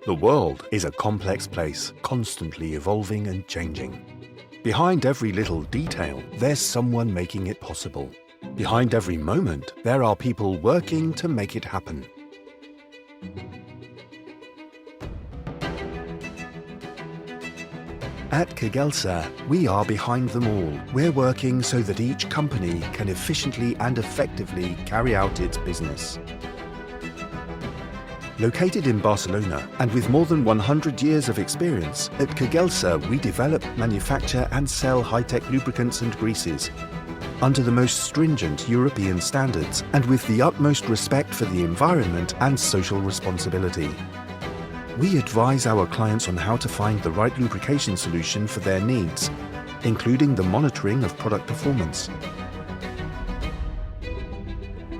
The world is a complex place, constantly evolving and changing. Behind every little detail, there's someone making it possible. Behind every moment, there are people working to make it happen. At Kigelsa, we are behind them all. We're working so that each company can efficiently and effectively carry out its business. Located in Barcelona and with more than 100 years of experience, at Cogelsa we develop, manufacture and sell high-tech lubricants and greases under the most stringent European standards and with the utmost respect for the environment and social responsibility. We advise our clients on how to find the right lubrication solution for their needs, including the monitoring of product performance.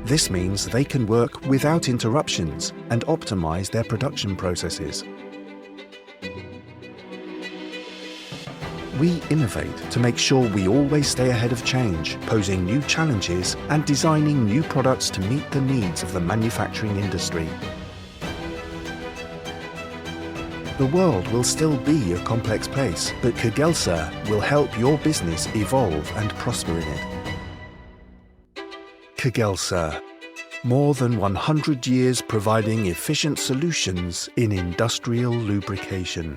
This means they can work without interruptions and optimize their production processes. We innovate to make sure we always stay ahead of change, posing new challenges and designing new products to meet the needs of the manufacturing industry. The world will still be a complex place, but Kigelsa will help your business evolve and prosper in it. Kigelsa. More than 100 years providing efficient solutions in industrial lubrication.